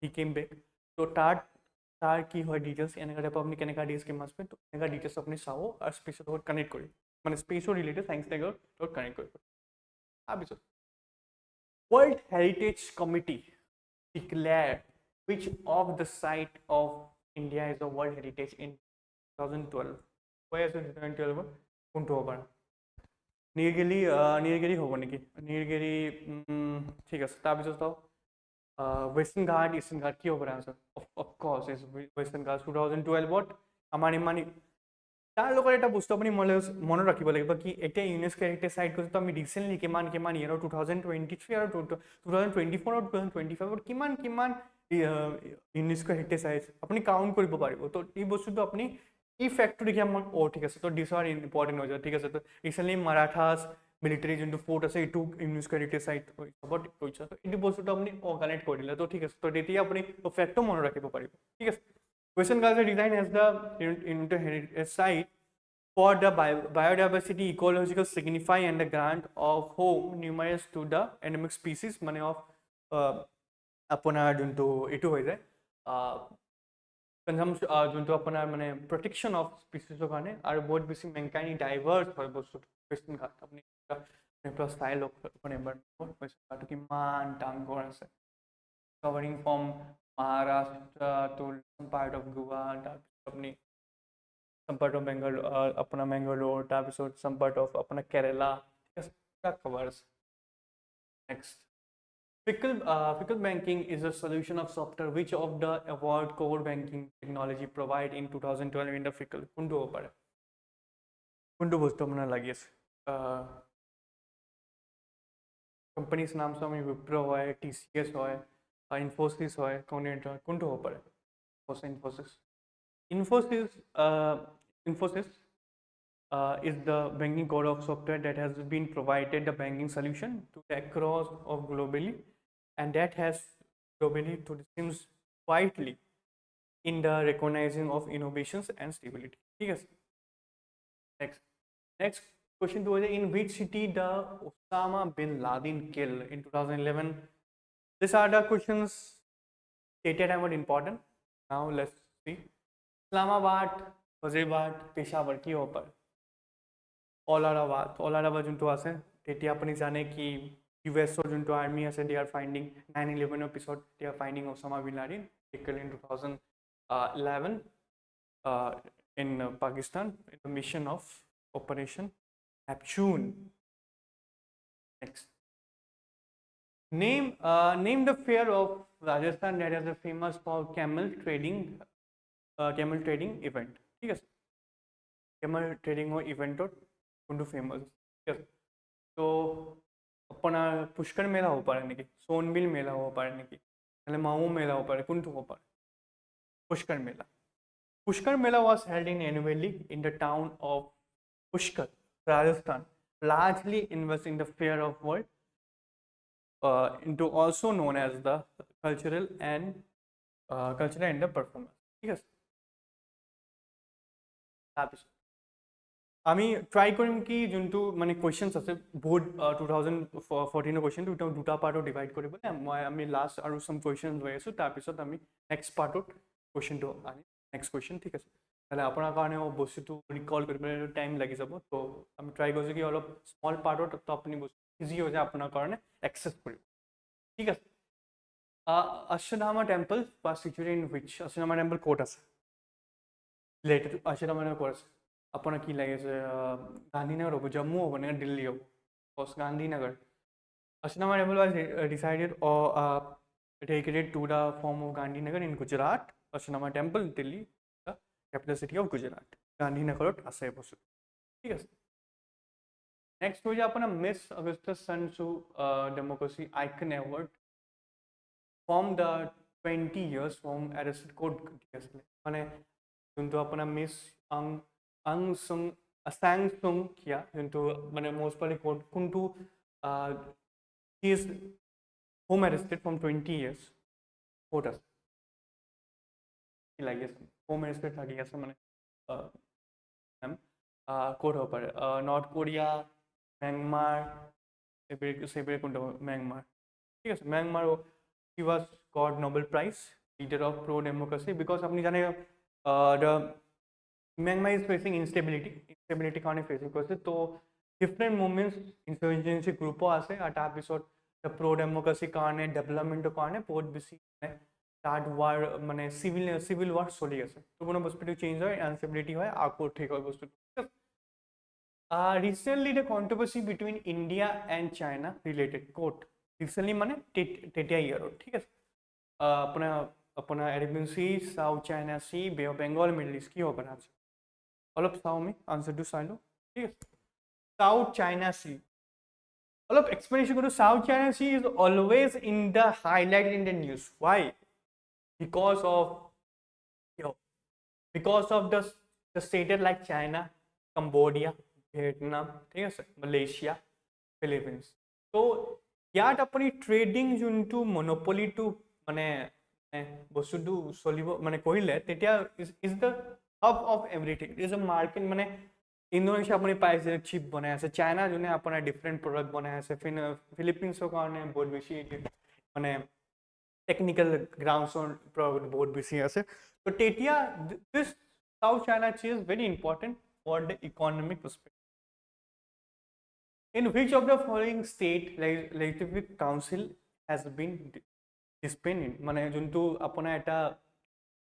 হি কেম বেক তো তাৰ কি হয় ডিটেইলছ এনেকুৱা টাইপ আপুনি কেনেকুৱা ডেজ কিমান আছে তো এনেকুৱা ডিটেইলছ আপুনি চাব আৰু স্পেচৰ লগত কানেক্ট কৰি মানে স্পেচৰ ৰিলেটেড ছায়েন্স টেকৰ লগত কানেক্ট কৰিব তাৰপিছত World Heritage Committee declare which of the site of India is a World Heritage in 2012. Why is it 2012? কোনটো হ'ব পাৰে নীলগিৰি হ'ব নেকি নীলগিৰি ঠিক আছে তাৰপিছত চাওঁ ৱেষ্টাৰ্ণ ঘাট ইষ্টাৰ্ণ ঘাট কি হ'ব পাৰে আনচাৰ অফক'ৰ্ছ ইজ ৱেষ্টাৰ্ণ ঘাট 2012ত আমাৰ ইমান তাৰ লগত এটা বস্তু আপুনি মনত ৰাখিব লাগিব কি এতিয়া ইউনেস্কো হেৰিটেজ চাইট কৈছে তো আমি ৰিচেণ্টলি কিমান ইয়েৰৰ 2023 আৰু 2024 আৰু 2025ত কিমান ইউনেস্কো হেৰিটেজ চাইট আপুনি কাউণ্ট কৰিব পাৰিব তো এই বস্তুটো আপুনি এই ফেক্টটো দেখি মই ঠিক আছে তো দিছ আৰ ইম্পৰ্টেণ্ট হৈ যায় ঠিক আছে তো ৰিচেণ্টলি মাৰাঠাছ মিলিটাৰী যোনটো ফ'ৰ্ট আছে এইটো ইউনেস্কো হেৰিটেজ চাইট চবত কৈছে তো এইটো বস্তুটো আপুনি কানেক্ট কৰি দিলে তো ঠিক আছে তো তেতিয়া আপুনি ফেক্টটো মনত ৰাখিব পাৰিব ঠিক আছে Western Ghats are designed as the heritage site for the biodiversity, ecological signify and the grant of home numerous to the endemic species. Mane of apunar junto itu hoy jay consumption junto apunar mane protection of species of kane aru bahut beshi mankind diverse hoy bostu Western Ghats apni plus style of apne environment Western Ghats ki man dangor ase covering from Maharashtra to some part of Goa, some part of Bangalore, अपना Bangalore, episode some part of अपना Kerala. Yes, that covers. Next, Fickle banking is a solution of software which of the award core banking technology provide in 2012 in the Fickle. Kundu हो पड़े. कुंडू बोलते हो मना लगी है. Companies नाम से हमें Wipro है, TCS है. Infosys হয় কোনটো হ'ব পাৰে Infosys is the banking core of software that has been provided the banking solution to the across of globally, and that has globally to seems quietly in the recognizing of innovations and stability. Yes. Next question to is in which city the Osama bin Laden killed in 2011? These are the questions stated and what important. Now let's see. Islamabad, Wazirabad, Peshawar কি হব পাৰে? Allahabad যোনটো আছে তেতিয়া আপুনি জানে কি ইউএছৰ যোনটো আৰ্মি আছে they are finding 9/11 পিছত they are finding Osama bin Laden killed in 2011 in Pakistan in the mission of Operation Neptune. Next. Name the fair of Rajasthan that is famous for camel trading event. ঠিক আছে camel trading event কোনটো famous ঠিক আছে তো আপোনাৰ পুষ্কৰ মেলা হ'ব পাৰে নেকি সোনবিল মেলা হ'ব পাৰে নেকি নহলে মাও মেলা হ'ব পাৰে কোনটো হ'ব পাৰে পুষ্কৰ মেলা was held in annually in the town of Pushkar, Rajasthan, largely invested in the fair of world into also known as the cultural and the performance. ঠিক আছে তাৰপিছত আমি ট্ৰাই কৰিম কি যোনটো মানে কুৱেশ্যনছ আছে বহুত 2014 কুৱেশ্যনটো দুটা পাৰ্টত ডিভাইড কৰিবলৈ আমি লাষ্ট আৰু সাম কুৱেশ্যন লৈ আছোঁ তাৰপিছত আমি নেক্সট পাৰ্টত কুৱেশ্যনটো আনিম নেক্সট কুৱেশ্যন ঠিক আছে তাহলে আপোনাৰ কাৰণে বস্তুটো ৰিকল কৰিবলৈ টাইম লাগি যাব তো আমি ট্ৰাই কৰিছোঁ কি অলপ স্মল পাৰ্টত তো আপুনি বস্তু ইজি হৈ যায় আপোনাৰ কাৰণে এক্সেছ কৰিব ঠিক আছে Ashwathama temple was situated in which Ashwathama temple ক'ত আছে ৰিলেটেড অশ্বধামা টেম্পল ক'ত আছে আপোনাৰ কি লাগিছে গান্ধীনগৰ হ'ব জম্মু হ'ব নে দিল্লী হ'ব বছ Gandhinagar Ashwathama temple was decided or dedicated to the form of Gandhinagar in Gujarat. Ashnama Temple, Delhi, the capital city of Gujarat. Gandhinagarot আছে বস্তু ঠিক আছে নেক্সট হৈ যায় আপোনাৰ মিছ অগস্টাছ সনসু democracy icon award from the 20 years from arrested কোড আছিলে মানে যোনটো আপোনাৰ মিছ আসাং সুং কিয়া যোনটো মানে মোষ্ট পালি কোড কোনটো he is home arrested from 20 years code আছে কি লাগি আছে হোম এৰেষ্টেড থাকি আছে মানে ক'ত হ'ব পাৰে নৰ্থ কোৰিয়া ম্যানমাৰ এইবোৰ কোনটো ম্যানমাৰ ঠিক আছে Myanmar he was got Nobel Prize leader of pro democracy because আপনি জানে the Myanmar is facing instability কাৰণে ফেচিং কৰিছে তো ডিফাৰেণ্ট মুভমেণ্টছ ইনসাৰ্জেন্সি গ্ৰুপো আছে আৰু তাৰপিছত pro democracy কাৰণে ডেভেলপমেণ্টৰ কাৰণে বহুত বেছি ষ্টাৰ্ট হোৱাৰ মানে চিভিল ৱাৰ চলি আছে তো কোনো বস্তুটো চেঞ্জ হয় আনষ্টেবিলিটি হয় আকৌ ঠিক হয় বস্তুটো recently the controversy between India and China related quote recently মানে তেতিয়া ইয়াৰত ঠিক আছে আপোনাৰ Arabian Sea, South China Sea, Bay of Bengal, Middle East কি হ'ব পাৰে আনসাৰ অলপ চাওঁ আমি আনসাৰটো চাই লওঁ ঠিক আছে South China Sea অলপ explanation কৰো South China Sea is always in the highlight in the news why because of the states like China, Cambodia, Vietnam, ঠিক আছে Malaysia, Philippines তো ইয়াত আপুনি ট্ৰেডিং যোনটো মনোপলিটো মানে বস্তুটো চলিব মানে কৰিলে তেতিয়া is the hub of everything is a market মানে ইণ্ডোনেছিয়া আপুনি পাইছে চিপ বনাই আছে চাইনা যোনে আপোনাৰ ডিফাৰেণ্ট প্ৰডাক্ট বনাই আছে ফিলিপিনছৰ কাৰণে বহুত বেছি মানে টেকনিক্যাল গ্ৰাউণ্ডছৰ বহুত বেছি আছে তো তেতিয়া দিছ South China Sea is very important for the economic perspective. In which of the following state legislative council has been disbanded? মানে যোনটো আপোনাৰ এটা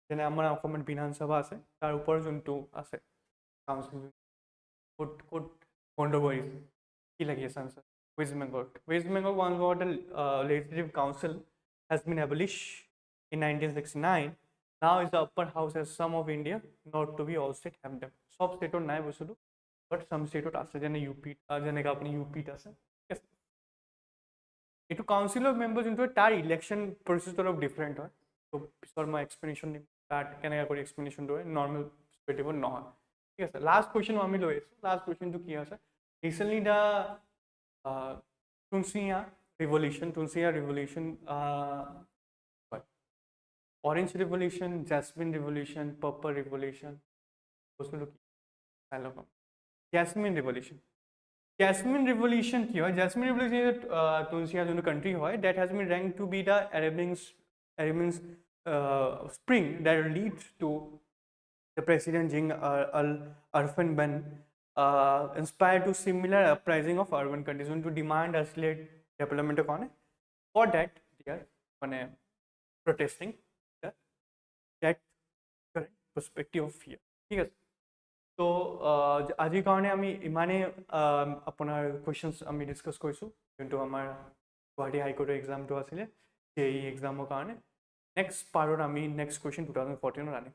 যেনে আমাৰ অসমৰ বিধানসভা আছে তাৰ ওপৰত যোনটো আছে কাউন্সিল কোড বন্ধ কৰিছে কি লাগি আছে answer West Bengal once got the legislative council has been abolished in 1969. Now is the upper house as some of India not to be all state have them সব স্টেটৰ নাই বস্তুটো but some স্টেটত আছে যেনে ইউপি যেনেকৈ আপুনি ইউপিত আছে এইটো কাউন্সিলৰ member যোনটো তাৰ ইলেকশ্যন প্ৰচেছটো অলপ ডিফাৰেণ্ট হয় তো পিছত মই এক্সপ্লেনেশ্যন দিম তাত কেনেকৈ কৰি এক্সপ্লেনেশ্যনটো হয় নৰ্মেল পাৰ্সপেক্টিভত নহয় ঠিক আছে লাষ্ট কুৱেশ্যন আমি লৈ আছোঁ লাষ্ট কুৱেশ্যনটো কি আছে recently the Tunisia revolution orange revolution jasmine revolution purple revolution বস্তুটো কি চাই লওক jasmine revolution কি হয় jasmine revolution Tunisia যোনটো country হয় that has been ranked to be the Arabian spring that leads to the president Arfan Ben inspired to similar uprising of urban conditions to demand accelerate development of for that they are protesting that current perspective of fear ঠিক আছে তো আজিৰ কাৰণে আমি ইমানে আপোনাৰ questions আমি discuss কৰিছোঁ যোনটো আমাৰ গুৱাহাটী হাইকোৰ্টৰ এক্সামটো আছিলে সেই এক্সামৰ কাৰণে নেক্সট পাৰ্টত আমি নেক্সট কুৱেশ্যন 2014 আনিম